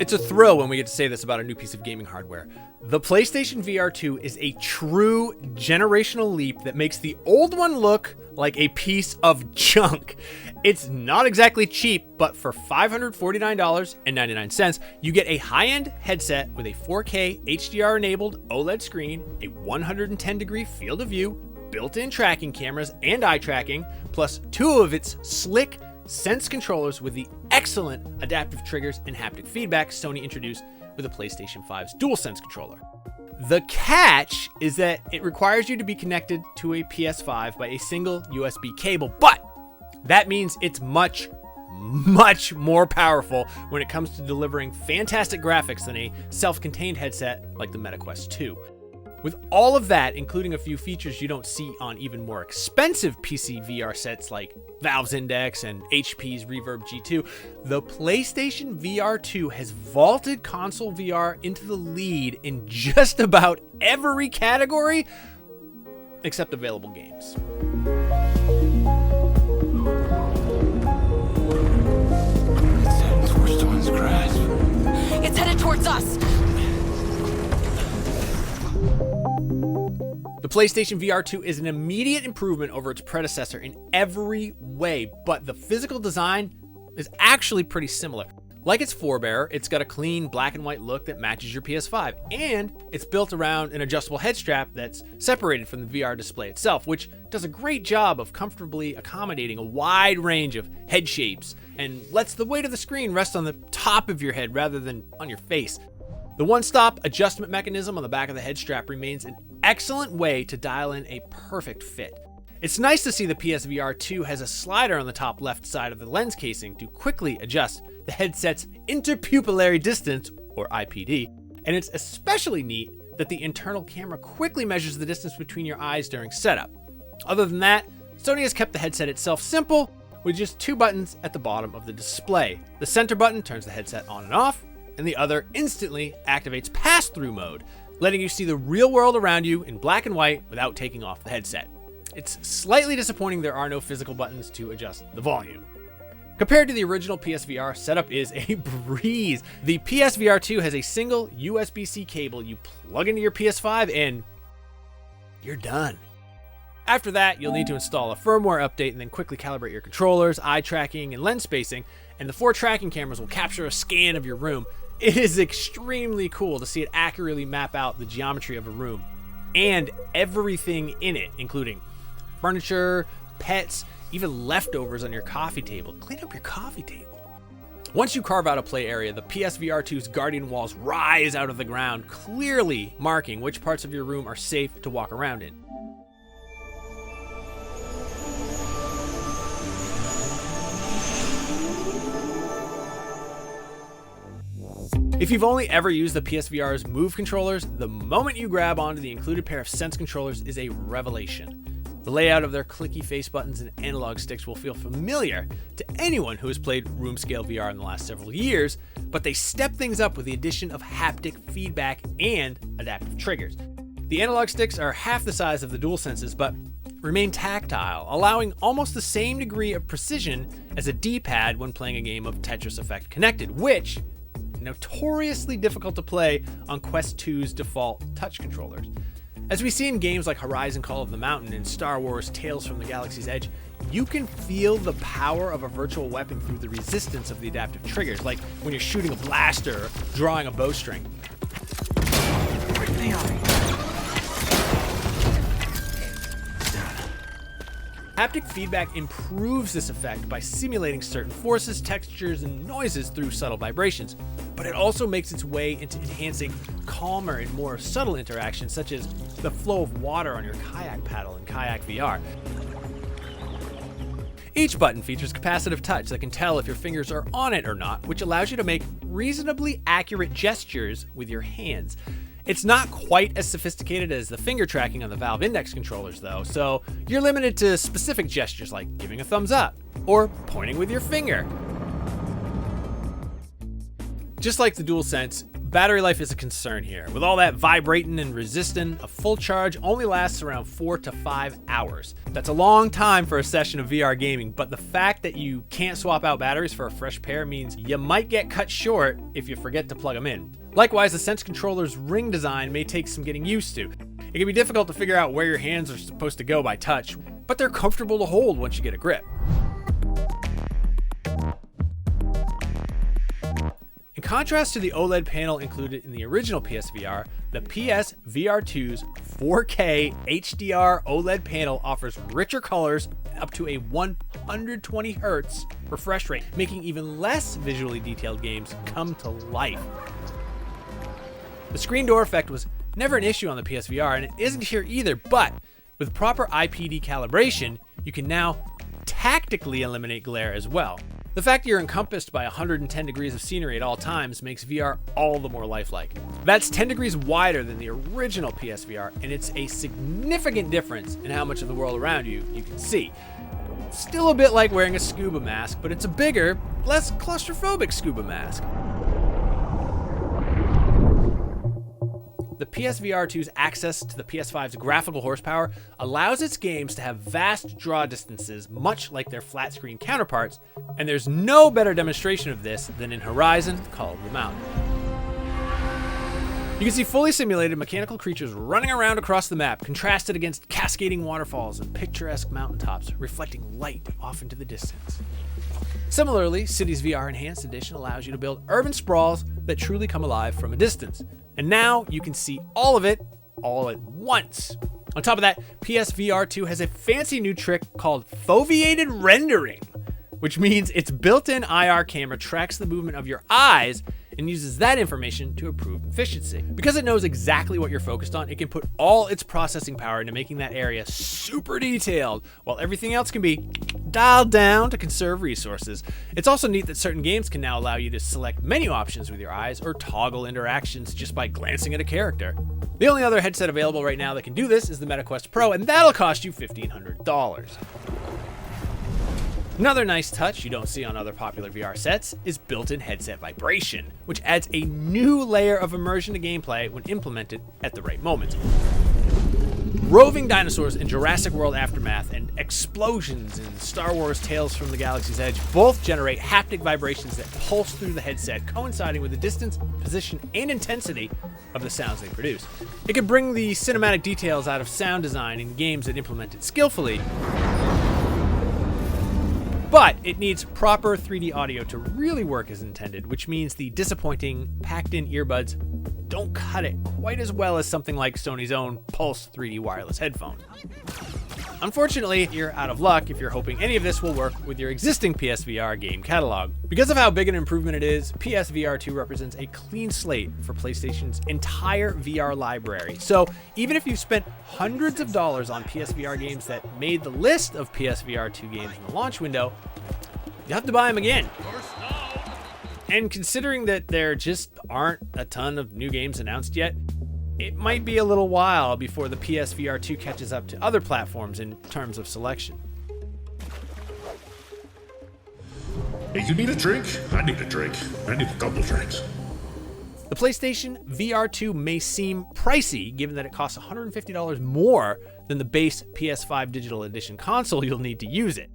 It's a thrill when we get to say this about a new piece of gaming hardware. The PlayStation VR2 is a true generational leap that makes the old one look like a piece of junk. It's not exactly cheap, but for $549.99, you get a high-end headset with a 4K HDR-enabled OLED screen, a 110-degree field of view, built-in tracking cameras and eye tracking, plus 2 of its slick Sense controllers with the excellent adaptive triggers and haptic feedback Sony introduced with the PlayStation 5's DualSense controller. The catch is that it requires you to be connected to a PS5 by a single USB cable, but that means it's much more powerful when it comes to delivering fantastic graphics than a self-contained headset like the Meta Quest 2. With all of that, including a few features you don't see on even more expensive PC VR sets like Valve's Index and HP's Reverb G2, the PlayStation VR2 has vaulted console VR into the lead in just about every category except available games. It's heading towards Dawn's grasp. It's headed towards us! The PlayStation VR2 is an immediate improvement over its predecessor in every way, but the physical design is actually pretty similar. Like its forebearer, it's got a clean black and white look that matches your PS5, and it's built around an adjustable head strap that's separated from the VR display itself, which does a great job of comfortably accommodating a wide range of head shapes and lets the weight of the screen rest on the top of your head rather than on your face. The one-stop adjustment mechanism on the back of the head strap remains an excellent way to dial in a perfect fit. It's nice to see the PSVR2 has a slider on the top left side of the lens casing to quickly adjust the headset's interpupillary distance, or IPD, and it's especially neat that the internal camera quickly measures the distance between your eyes during setup. Other than that, Sony has kept the headset itself simple with just 2 buttons at the bottom of the display. The center button turns the headset on and off, and the other instantly activates pass-through mode, letting you see the real world around you in black and white without taking off the headset. It's slightly disappointing there are no physical buttons to adjust the volume. Compared to the original PSVR, setup is a breeze. The PSVR2 has a single USB-C cable you plug into your PS5 and you're done. After that, you'll need to install a firmware update and then quickly calibrate your controllers, eye tracking, and lens spacing, and the 4 tracking cameras will capture a scan of your room. It is extremely cool to see it accurately map out the geometry of a room and everything in it, including furniture, pets, even leftovers on your coffee table. Clean up your coffee table. Once you carve out a play area, the PSVR2's guardian walls rise out of the ground, clearly marking which parts of your room are safe to walk around in. If you've only ever used the PSVR's Move controllers, the moment you grab onto the included pair of Sense controllers is a revelation. The layout of their clicky face buttons and analog sticks will feel familiar to anyone who has played room scale VR in the last several years, but they step things up with the addition of haptic feedback and adaptive triggers. The analog sticks are half the size of the DualSenses, but remain tactile, allowing almost the same degree of precision as a D-pad when playing a game of Tetris Effect Connected, which notoriously difficult to play on Quest 2's default touch controllers. As we see in games like Horizon Call of the Mountain and Star Wars Tales from the Galaxy's Edge, you can feel the power of a virtual weapon through the resistance of the adaptive triggers, like when you're shooting a blaster or drawing a bowstring. Haptic feedback improves this effect by simulating certain forces, textures, and noises through subtle vibrations, but it also makes its way into enhancing calmer and more subtle interactions, such as the flow of water on your kayak paddle in Kayak VR. Each button features capacitive touch that can tell if your fingers are on it or not, which allows you to make reasonably accurate gestures with your hands. It's not quite as sophisticated as the finger tracking on the Valve Index controllers though, so you're limited to specific gestures like giving a thumbs up or pointing with your finger. Just like the DualSense, Battery life is a concern here. With all that vibrating and resisting, a full charge only lasts around 4 to 5 hours. That's a long time for a session of VR gaming, but the fact that you can't swap out batteries for a fresh pair means you might get cut short if you forget to plug them in. Likewise, the Sense controller's ring design may take some getting used to. It can be difficult to figure out where your hands are supposed to go by touch, but they're comfortable to hold once you get a grip. In contrast to the OLED panel included in the original PSVR, the PS VR2's 4K HDR OLED panel offers richer colors and up to a 120 Hz refresh rate, making even less visually detailed games come to life. The screen door effect was never an issue on the PSVR, and it isn't here either, but with proper IPD calibration, you can now tactically eliminate glare as well. The fact you're encompassed by 110 degrees of scenery at all times makes VR all the more lifelike. That's 10 degrees wider than the original PSVR, and it's a significant difference in how much of the world around you can see. Still a bit like wearing a scuba mask, but it's a bigger, less claustrophobic scuba mask. The PSVR2's access to the PS5's graphical horsepower allows its games to have vast draw distances, much like their flat-screen counterparts, and there's no better demonstration of this than in Horizon Call of the Mountain. You can see fully simulated mechanical creatures running around across the map, contrasted against cascading waterfalls and picturesque mountaintops, reflecting light off into the distance. Similarly, Cities VR Enhanced Edition allows you to build urban sprawls that truly come alive from a distance. And now you can see all of it all at once. On top of that, PSVR2 has a fancy new trick called foveated rendering, which means its built-in IR camera tracks the movement of your eyes and uses that information to improve efficiency. Because it knows exactly what you're focused on, it can put all its processing power into making that area super detailed, while everything else can be dialed down to conserve resources. It's also neat that certain games can now allow you to select menu options with your eyes or toggle interactions just by glancing at a character. The only other headset available right now that can do this is the MetaQuest Pro, and that'll cost you $1,500. Another nice touch you don't see on other popular VR sets is built-in headset vibration, which adds a new layer of immersion to gameplay when implemented at the right moment. Roving dinosaurs in Jurassic World Aftermath and explosions in Star Wars Tales from the Galaxy's Edge both generate haptic vibrations that pulse through the headset, coinciding with the distance, position, and intensity of the sounds they produce. It can bring the cinematic details out of sound design in games that implement it skillfully, but it needs proper 3D audio to really work as intended, which means the disappointing packed-in earbuds don't cut it quite as well as something like Sony's own Pulse 3D wireless headphone. Unfortunately, you're out of luck if you're hoping any of this will work with your existing PSVR game catalog. Because of how big an improvement it is, PSVR2 represents a clean slate for PlayStation's entire VR library. So even if you've spent hundreds of dollars on PSVR games that made the list of PSVR2 games in the launch window, you have to buy them again. And considering that there just aren't a ton of new games announced yet, it might be a little while before the PSVR2 catches up to other platforms in terms of selection. Hey, you need a drink? I need a drink. I need a couple drinks. The PlayStation VR2 may seem pricey, given that it costs $150 more than the base PS5 Digital Edition console you'll need to use it.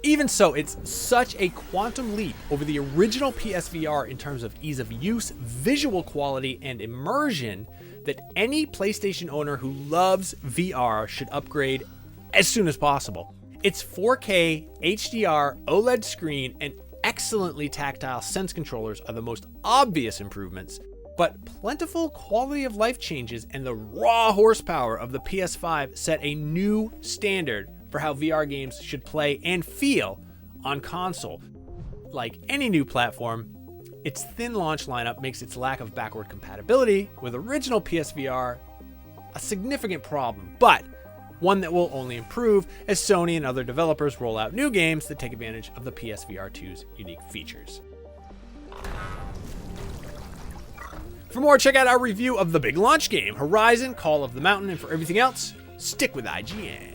Even so, it's such a quantum leap over the original PSVR in terms of ease of use, visual quality, and immersion that any PlayStation owner who loves VR should upgrade as soon as possible. Its 4K HDR OLED screen and excellently tactile Sense controllers are the most obvious improvements, but plentiful quality of life changes and the raw horsepower of the PS5 set a new standard for how VR games should play and feel on console. Like any new platform, its thin launch lineup makes its lack of backward compatibility with original PSVR a significant problem, but one that will only improve as Sony and other developers roll out new games that take advantage of the PSVR2's unique features. For more, check out our review of the big launch game, Horizon Call of the Mountain, and for everything else, stick with IGN.